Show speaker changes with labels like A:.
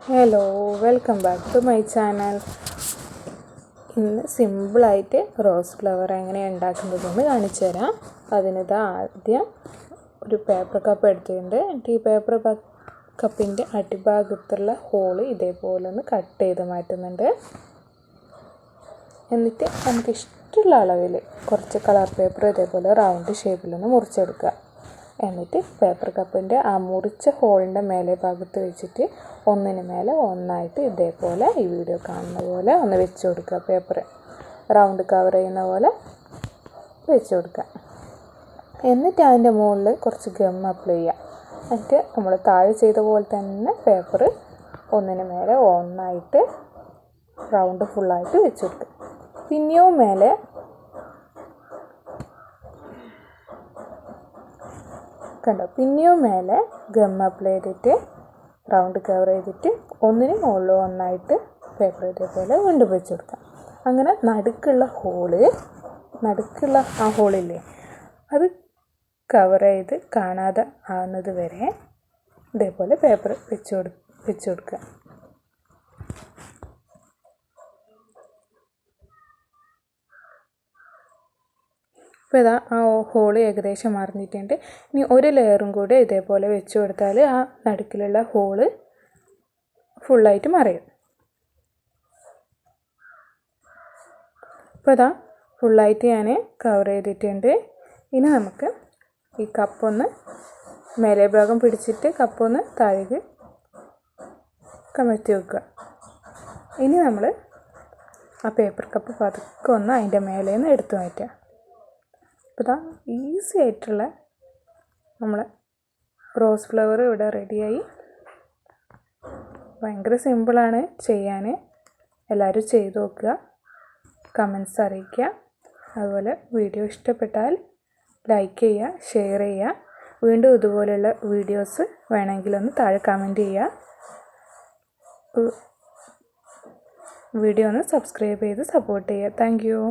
A: Hello, welcome back to my channel. ഇന്ന് സിമ്പിളായിട്ട് rose flower എങ്ങനെയാണ് ഉണ്ടാക്കുന്നതെന്ന് കാണിച്ചു തരാം. അതിനിത് ആദ്യം ഒരു പേപ്പർ കപ്പ് എടുത്തിട്ടുണ്ട്. ഈ പേപ്പർ കപ്പിൻ്റെ അടിഭാഗത്തുള്ള ഹോള് ഇതേപോലെ ഒന്ന് കട്ട് ചെയ്ത് മാറ്റുന്നുണ്ട്. എന്നിട്ട് നമുക്ക് ഇഷ്ടമുള്ള അളവിൽ കുറച്ച് കളർ പേപ്പർ ഇതേപോലെ റൗണ്ട് ഷേപ്പിലൊന്ന് മുറിച്ചെടുക്കുക. എന്നിട്ട് പേപ്പർ കപ്പിൻ്റെ ആ മുറിച്ച ഹോളിൻ്റെ മേലെ ഭാഗത്ത് വെച്ചിട്ട് ഒന്നിന് മേലെ ഒന്നായിട്ട് ഇതേപോലെ ഈ വീഡിയോ കാണുന്ന പോലെ ഒന്ന് വെച്ച് കൊടുക്കുക. പേപ്പർ റൗണ്ട് കവർ ചെയ്യുന്ന പോലെ വെച്ച് കൊടുക്കുക. എന്നിട്ട് അതിൻ്റെ മുകളിൽ കുറച്ച് ഗം അപ്ലൈ ചെയ്യുക. എന്നിട്ട് നമ്മൾ താഴെ ചെയ്ത പോലെ തന്നെ പേപ്പർ ഒന്നിന് മേലെ ഒന്നായിട്ട് റൗണ്ട് ഫുള്ളായിട്ട് വെച്ച് കൊടുക്കുക. പിന്നെയും മേലെ പിന്നെയും മേലെ ഗം അപ്ലൈ ചെയ്തിട്ട് റൗണ്ട് കവർ ചെയ്തിട്ട് ഒന്നിന് മുകളിൽ ഒന്നായിട്ട് പേപ്പർ ഇതേപോലെ വീണ്ടും വെച്ച് കൊടുക്കാം. അങ്ങനെ നടുക്കുള്ള ആ ഹോളില്ലേ അത് കവർ ചെയ്ത് കാണാതെ ആവുന്നത് വരെ ഇതേപോലെ പേപ്പർ വെച്ച് കൊടുക്കുക. ഇപ്പോൾ ഇതാ ആ ഹോള് ഏകദേശം മറിഞ്ഞിട്ടുണ്ട്. ഇനി ഒരു ലെയറും കൂടെ ഇതേപോലെ വെച്ച് കൊടുത്താൽ ആ നടുക്കിലുള്ള ഹോള് ഫുള്ളായിട്ട് മറിയും. ഇപ്പോൾ ഇതാ ഫുള്ളായിട്ട് ഞാൻ കവർ ചെയ്തിട്ടുണ്ട്. ഇനി നമുക്ക് ഈ കപ്പൊന്ന് മേലെ ഭാഗം പിടിച്ചിട്ട് കപ്പൊന്ന് താഴേക്ക് കമഴ്ത്തി വെക്കുക. ഇനി നമ്മൾ ആ പേപ്പർ കപ്പ് പതുക്കെ ഒന്ന് അതിൻ്റെ മേലെ നിന്ന് എടുത്തു മാറ്റുക. അപ്പോൾ ഇതാ ഈസി ആയിട്ടുള്ള നമ്മളെ റോസ് ഫ്ലവർ ഇവിടെ റെഡിയായി. ഭയങ്കര സിമ്പിളാണ് ചെയ്യാൻ. എല്ലാവരും ചെയ്ത് നോക്കുക, കമൻസ് അറിയിക്കുക. അതുപോലെ വീഡിയോ ഇഷ്ടപ്പെട്ടാൽ ലൈക്ക് ചെയ്യുക, ഷെയർ ചെയ്യുക. വീണ്ടും ഇതുപോലെയുള്ള വീഡിയോസ് വേണമെങ്കിലൊന്ന് താഴെ കമൻറ്റ് ചെയ്യുക. വീഡിയോ ഒന്ന് സബ്സ്ക്രൈബ് ചെയ്ത് സപ്പോർട്ട് ചെയ്യുക. Thank you.